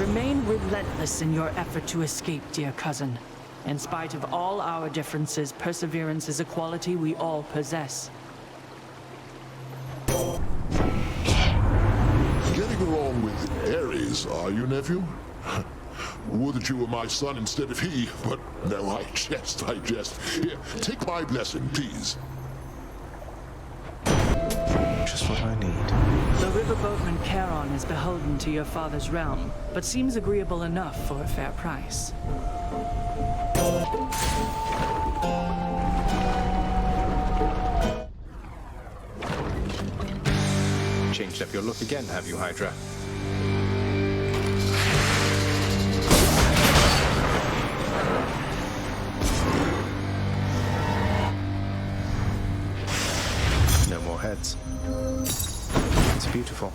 Remain relentless in your effort to escape, dear cousin. In spite of all our differences, perseverance is a quality we all possess. Getting along with Ares, are you, nephew? Would that you were my son instead of he, but no, I jest. Here, take my blessing, please. Just what I need. The riverboatman Charon is beholden to your father's realm, but seems agreeable enough for a fair price. Changed up your look again, have you, Hydra? No more heads. It's beautiful.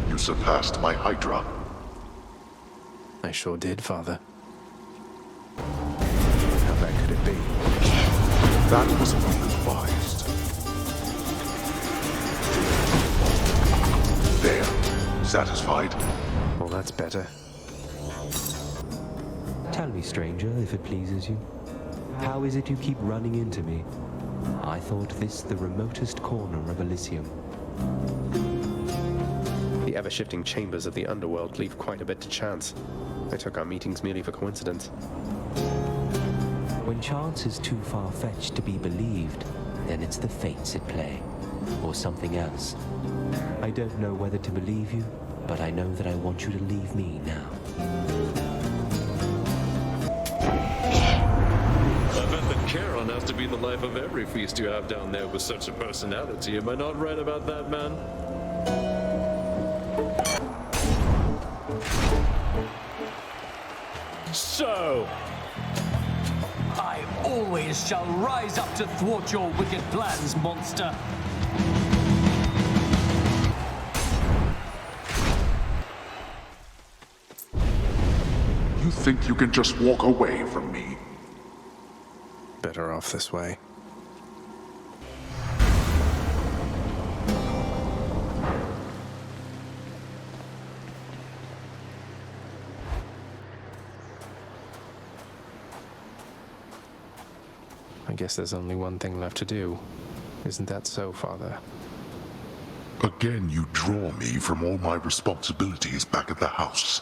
You surpassed my Hydra. I sure did, Father. How bad could it be? That was ill-advised. There. Satisfied? Well, that's better. Tell me, stranger, if it pleases you. How is it you keep running into me? I thought this the remotest corner of Elysium. The ever-shifting chambers of the Underworld leave quite a bit to chance. I took our meetings merely for coincidence. When chance is too far-fetched to be believed, then it's the fates at play, or something else. I don't know whether to believe you, but I know that I want you to leave me now. I bet that Charon has to be the life of every feast you have down there with such a personality. Am I not right about that, man? So, I always shall rise up to thwart your wicked plans, monster. You think you can just walk away from me? Better off this way. I guess there's only one thing left to do. Isn't that so, Father? Again, you draw me from all my responsibilities back at the house.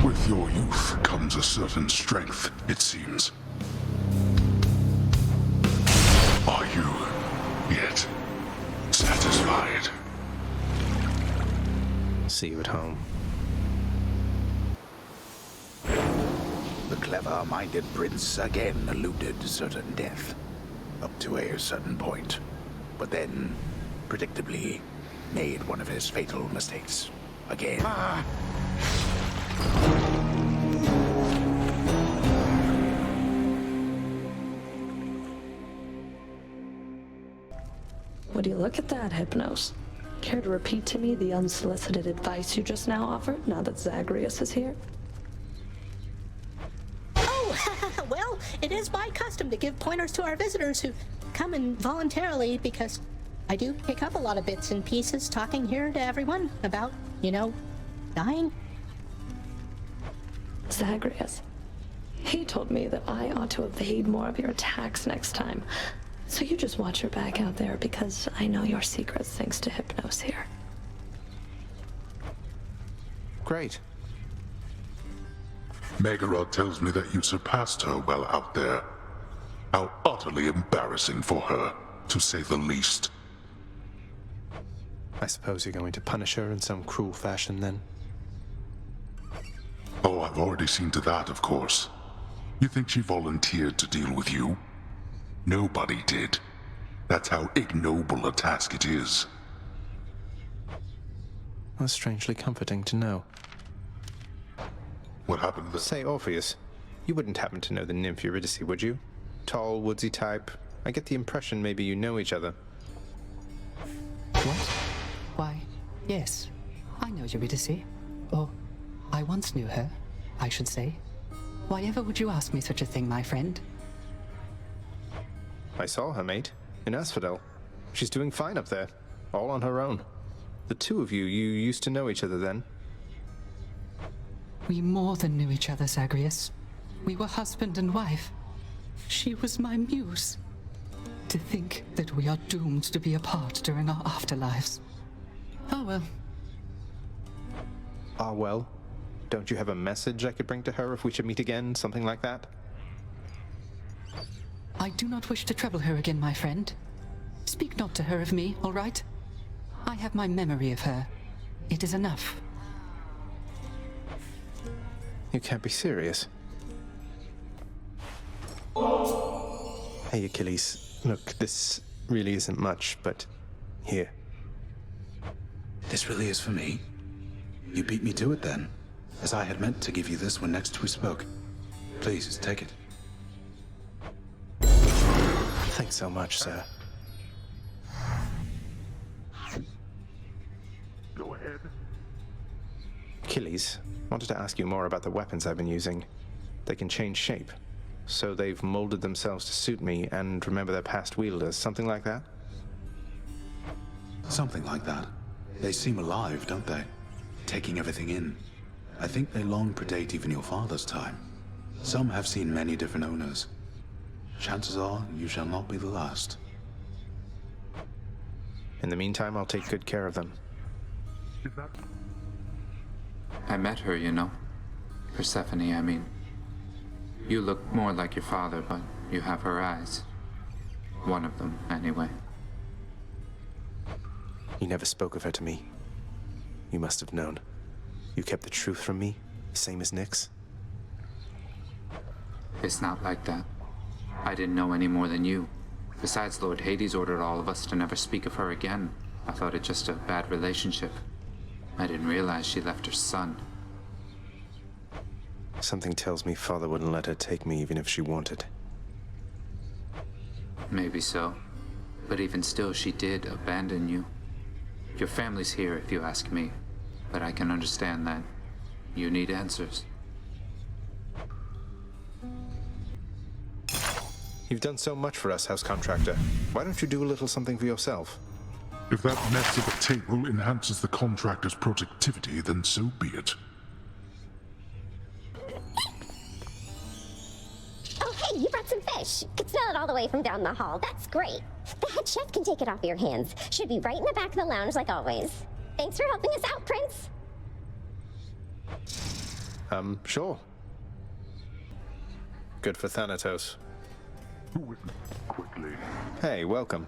With your youth comes a certain strength, it seems. Are you yet satisfied? See you at home. The clever-minded prince again eluded certain death, up to a certain point, but then, predictably, made one of his fatal mistakes again. Would you look at that, Hypnos? Care to repeat to me the unsolicited advice you just now offered, now that Zagreus is here? Oh, well, it is my custom to give pointers to our visitors who come in voluntarily, because I do pick up a lot of bits and pieces talking here to everyone about, dying. Zagreus. He told me that I ought to evade more of your attacks next time. So you just watch your back out there, because I know your secrets thanks to Hypnos here. Great. Megara tells me that you surpassed her well out there. How utterly embarrassing for her, to say the least. I suppose you're going to punish her in some cruel fashion, then? Oh, I've already seen to that, of course. You think she volunteered to deal with you? Nobody did. That's how ignoble a task it is. That's strangely comforting to know. What happened to Say, Orpheus, you wouldn't happen to know the nymph Eurydice, would you? Tall, woodsy type. I get the impression maybe you know each other. What? Why, yes. I know Eurydice. Or, I once knew her, I should say. Why ever would you ask me such a thing, my friend? I saw her, mate, in Asphodel. She's doing fine up there, all on her own. The two of you used to know each other then? We more than knew each other, Zagreus. We were husband and wife. She was my muse. To think that we are doomed to be apart during our afterlives. Oh well. Ah, well. Don't you have a message I could bring to her if we should meet again, something like that? I do not wish to trouble her again, my friend. Speak not to her of me, all right? I have my memory of her. It is enough. You can't be serious. Hey, Achilles. Look, this really isn't much, but here. This really is for me? You beat me to it then, as I had meant to give you this when next we spoke. Please, take it. Thanks so much, sir. Go ahead. Achilles, wanted to ask you more about the weapons I've been using. They can change shape, so they've molded themselves to suit me and remember their past wielders, something like that? Something like that. They seem alive, don't they? Taking everything in. I think they long predate even your father's time. Some have seen many different owners. Chances are you shall not be the last. In the meantime, I'll take good care of them. I met her, you know. Persephone, I mean. You look more like your father, but you have her eyes. One of them, anyway. You never spoke of her to me. You must have known. You kept the truth from me, same as Nyx. It's not like that. I didn't know any more than you. Besides, Lord Hades ordered all of us to never speak of her again. I thought it just a bad relationship. I didn't realize she left her son. Something tells me Father wouldn't let her take me even if she wanted. Maybe so. But even still, she did abandon you. Your family's here, if you ask me. But I can understand that. You need answers. You've done so much for us, House Contractor. Why don't you do a little something for yourself? If that mess at the table enhances the contractor's productivity, then so be it. Oh, hey, you brought some fish. Could smell it all the way from down the hall. That's great. The head chef can take it off your hands. Should be right in the back of the lounge like always. Thanks for helping us out, Prince. Sure. Good for Thanatos. Quickly. Hey, welcome.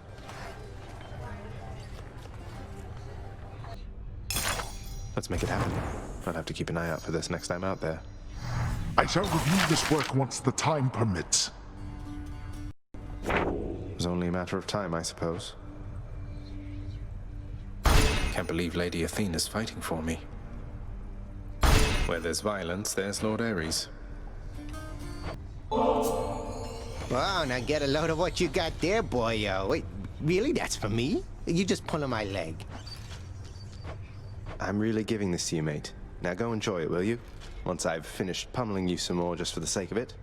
Let's make it happen. I'll have to keep an eye out for this next time out there. I shall review this work once the time permits. It was only a matter of time, I suppose. Can't believe Lady Athena's fighting for me. Where there's violence, there's Lord Ares. Wow, now get a load of what you got there, boyo. Wait, really? That's for me? You just pulling my leg. I'm really giving this to you, mate. Now go enjoy it, will you? Once I've finished pummeling you some more just for the sake of it.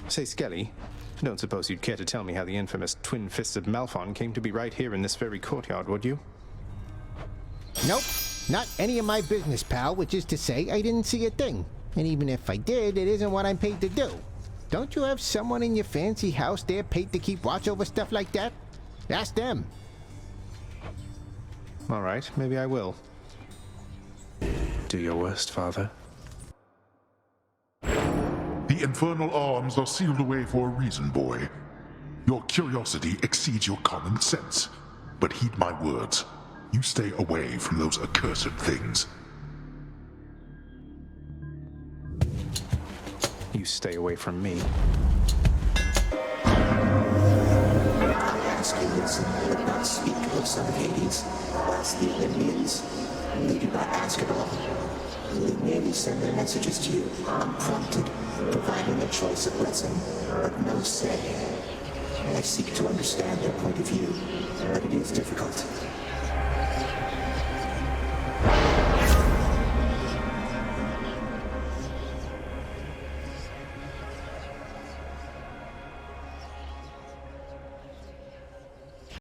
Say, Skelly, I don't suppose you'd care to tell me how the infamous twin-fisted Malphon came to be right here in this very courtyard, would you? Nope, not any of my business, pal, which is to say I didn't see a thing. And even if I did, it isn't what I'm paid to do. Don't you have someone in your fancy house there paid to keep watch over stuff like that? Ask them. All right, maybe I will. Do your worst, Father. The infernal arms are sealed away for a reason, boy. Your curiosity exceeds your common sense. But heed my words. You stay away from those accursed things. You stay away from me. I ask you this, but not speak of the son of Hades, whilst the Olympians, they do not ask at all. They merely send their messages to you unprompted, providing a choice of blessing, but no say. I seek to understand their point of view, but it is difficult.